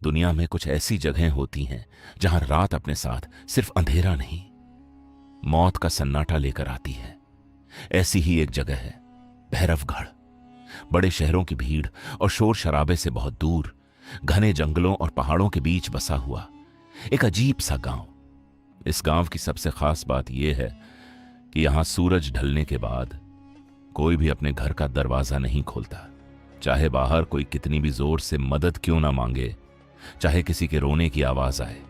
दुनिया में कुछ ऐसी जगहें होती हैं जहां रात अपने साथ सिर्फ अंधेरा नहीं, मौत का सन्नाटा लेकर आती है। ऐसी ही एक जगह है भैरवगढ़। बड़े शहरों की भीड़ और शोर शराबे से बहुत दूर, घने जंगलों और पहाड़ों के बीच बसा हुआ एक अजीब सा गांव। इस गांव की सबसे खास बात यह है कि यहां सूरज ढलने के बाद कोई भी अपने घर का दरवाजा नहीं खोलता। चाहे बाहर कोई कितनी भी जोर से मदद क्यों ना मांगे, चाहे किसी के रोने की आवाज आए,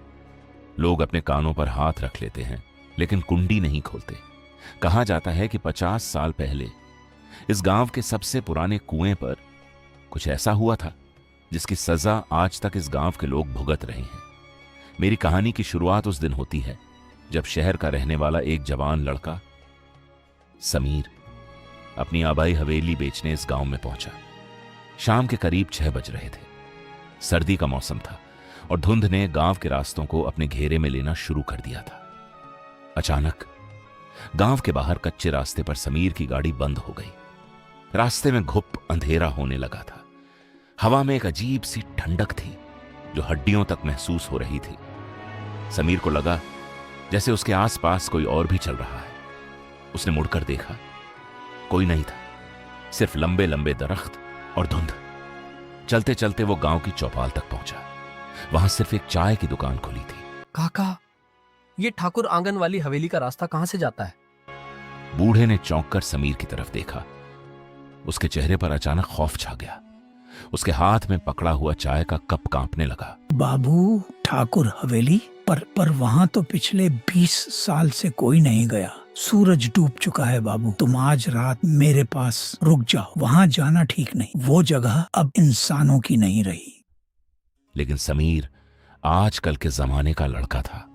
लोग अपने कानों पर हाथ रख लेते हैं लेकिन कुंडी नहीं खोलते। कहा जाता है कि 50 साल पहले इस गांव के सबसे पुराने कुएं पर कुछ ऐसा हुआ था जिसकी सजा आज तक इस गांव के लोग भुगत रहे हैं। मेरी कहानी की शुरुआत उस दिन होती है जब शहर का रहने वाला एक जवान लड़का समीर अपनी आबाई हवेली बेचने इस गांव में पहुंचा। शाम के करीब 6 बज रहे थे। सर्दी का मौसम था और धुंध ने गांव के रास्तों को अपने घेरे में लेना शुरू कर दिया था। अचानक गांव के बाहर कच्चे रास्ते पर समीर की गाड़ी बंद हो गई। रास्ते में घुप अंधेरा होने लगा था। हवा में एक अजीब सी ठंडक थी जो हड्डियों तक महसूस हो रही थी। समीर को लगा जैसे उसके आसपास कोई और भी चल रहा है। उसने मुड़कर देखा, कोई नहीं था, सिर्फ लंबे लंबे दरख्त और धुंध। चलते चलते वो गांव की चौपाल तक पहुंचा। वहां सिर्फ एक चाय की दुकान खुली थी। काका, ये ठाकुर आंगन वाली हवेली का रास्ता कहां से जाता है? बूढ़े ने चौंक कर समीर की तरफ देखा। उसके चेहरे पर अचानक खौफ छा गया। उसके हाथ में पकड़ा हुआ चाय का कप कांपने लगा। बाबू, ठाकुर हवेली? पर वहाँ तो पिछले 20 साल से कोई नहीं गया। सूरज डूब चुका है बाबू। तुम आज रात मेरे पास रुक जाओ। वहाँ जाना ठीक नहीं। वो जगह अब इंसानों की नहीं रही। लेकिन समीर आजकल के जमाने का लड़का था।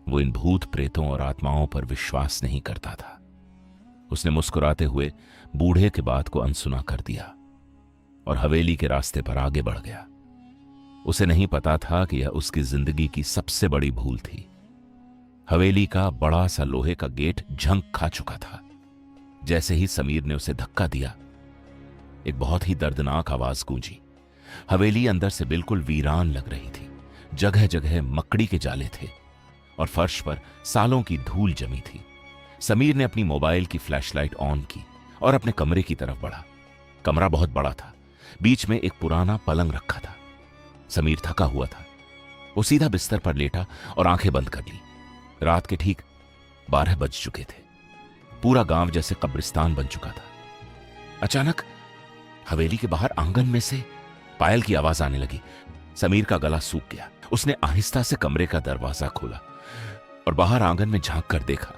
वो इन भूत प्रेतों और आत्माओं पर विश्वास नहीं करता था। उसने मुस्कुराते हुए बूढ़े के बात को अनसुना कर दिया और हवेली के रास्ते पर आगे बढ़ गया। उसे नहीं पता था कि यह उसकी जिंदगी की सबसे बड़ी भूल थी। हवेली का बड़ा सा लोहे का गेट झंक खा चुका था। जैसे ही समीर ने उसे धक्का दिया, एक बहुत ही दर्दनाक आवाज गूंजी। हवेली अंदर से बिल्कुल वीरान लग रही थी। जगह जगह मकड़ी के जाले थे और फर्श पर सालों की धूल जमी थी। समीर ने अपनी मोबाइल की फ्लैशलाइट ऑन की और अपने कमरे की तरफ बढ़ा। कमरा बहुत बड़ा था। बीच में एक पुराना पलंग रखा था। समीर थका हुआ था। वो सीधा बिस्तर पर लेटा और आंखें बंद कर ली। रात के ठीक 12 बज चुके थे। पूरा गांव जैसे कब्रिस्तान बन चुका था। अचानक हवेली के बाहर आंगन में से पायल की आवाज आने लगी। समीर का गला सूख गया। उसने आहिस्ता से कमरे का दरवाजा खोला और बाहर आंगन में झांक कर देखा।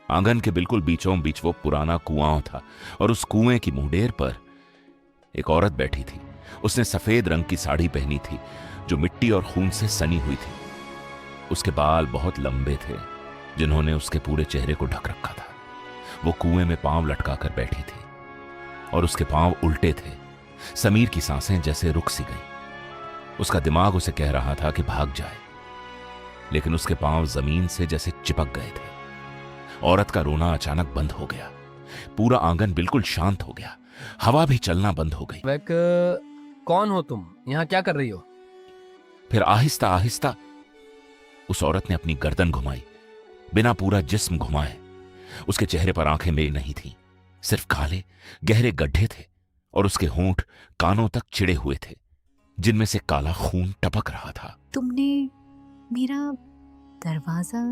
आंगन के बिल्कुल बीचों बीच वो पुराना कुआं था और उस कुएं की मुंडेर पर एक औरत बैठी थी। उसने सफेद रंग की साड़ी पहनी थी जो मिट्टी और खून से सनी हुई थी। उसके बाल बहुत लंबे थे जिन्होंने उसके पूरे चेहरे को ढक रखा था। वो कुएं में पांव लटकाकर बैठी थी और उसके पांव उल्टे थे। समीर की सांसें जैसे रुक सी गई। उसका दिमाग उसे कह रहा था कि भाग जाए, लेकिन उसके पांव जमीन से जैसे चिपक गए थे। औरत का रोना अचानक बंद हो गया। पूरा आंगन बिल्कुल शांत हो गया। हवा भी चलना बंद हो गई। कौन हो तुम? यहाँ क्या कर रही हो? फिर आहिस्ता आहिस्ता उस औरत ने अपनी गर्दन घुमाई, बिना पूरा जिस्म घुमाए। उसके चेहरे पर आंखें में नहीं थीं, सिर्फ काले गहरे गड्ढे थे और उसके होंठ कानों तक चिड़े हुए थे जिनमें से काला खून टपक रहा था। तुमने मेरा दरवाजा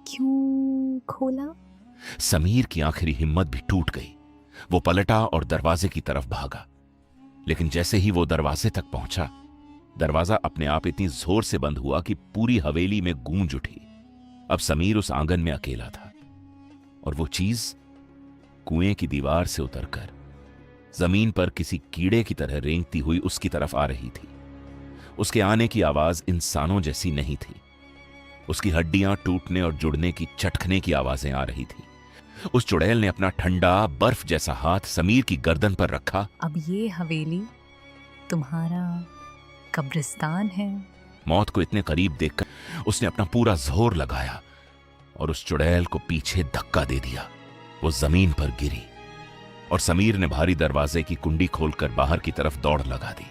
क्यों खोला? समीर की आखिरी हिम्मत भी टूट गई। वो पलटा और दरवाजे की तरफ भागा, लेकिन जैसे ही वो दरवाजे तक पहुंचा, दरवाजा अपने आप इतनी जोर से बंद हुआ कि पूरी हवेली में गूंज उठी। अब समीर उस आंगन में अकेला था और वो चीज कुएं की दीवार से उतरकर जमीन पर किसी कीड़े की तरह रेंगती हुई उसकी तरफ आ रही थी। उसके आने की आवाज इंसानों जैसी नहीं थी। उसकी हड्डियां टूटने और जुड़ने की चटकने की आवाजें आ रही थी। उस चुड़ैल ने अपना ठंडा बर्फ जैसा हाथ समीर की गर्दन पर रखा। अब ये हवेली तुम्हारा कब्रिस्तान है। मौत को इतने करीब देखकर उसने अपना पूरा जोर लगाया और उस चुड़ैल को पीछे धक्का दे दिया। वो जमीन पर गिरी और समीर ने भारी दरवाजे की कुंडी खोलकर बाहर की तरफ दौड़ लगा दी।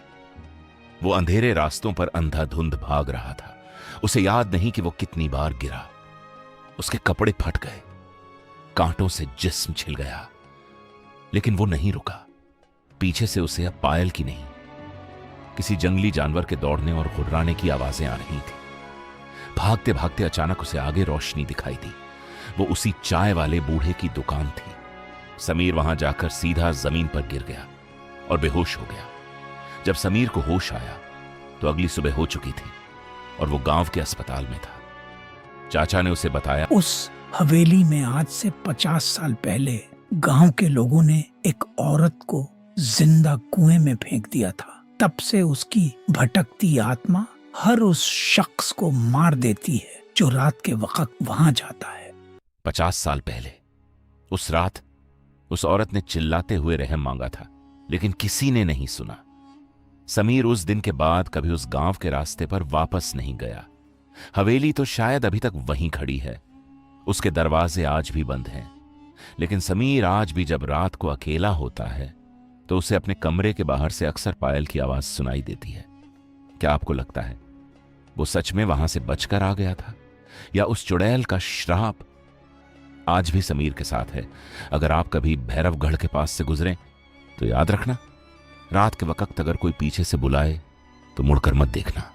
वो अंधेरे रास्तों पर अंधाधुंध भाग रहा था। उसे याद नहीं कि वो कितनी बार गिरा। उसके कपड़े फट गए, कांटों से जिस्म छिल गया, लेकिन वो नहीं रुका। पीछे से उसे अब पायल की नहीं, किसी जंगली जानवर के दौड़ने और गुर्राने की आवाजें आ रही थी। भागते भागते अचानक उसे आगे रोशनी दिखाई दी। वो उसी चाय वाले बूढ़े की दुकान थी। समीर वहां जाकर सीधा जमीन पर गिर गया और बेहोश हो गया। जब समीर को होश आया तो अगली सुबह हो चुकी थी और वो गांव के अस्पताल में था। चाचा ने उसे बताया, उस हवेली में आज से 50 साल पहले गांव के लोगों ने एक औरत को जिंदा कुएं में फेंक दिया था। तब से उसकी भटकती आत्मा हर उस शख्स को मार देती है जो रात के वक्त वहां जाता है। 50 साल पहले उस रात उस औरत ने चिल्लाते हुए रहम मांगा था, लेकिन किसी ने नहीं सुना। समीर उस दिन के बाद कभी उस गांव के रास्ते पर वापस नहीं गया। हवेली तो शायद अभी तक वहीं खड़ी है, उसके दरवाजे आज भी बंद हैं, लेकिन समीर आज भी जब रात को अकेला होता है तो उसे अपने कमरे के बाहर से अक्सर पायल की आवाज सुनाई देती है। क्या आपको लगता है वो सच में वहां से बचकर आ गया था, या उस चुड़ैल का श्राप आज भी समीर के साथ है? अगर आप कभी भैरवगढ़ के पास से गुजरें तो याद रखना, रात के वक्त अगर कोई पीछे से बुलाए तो मुड़कर मत देखना।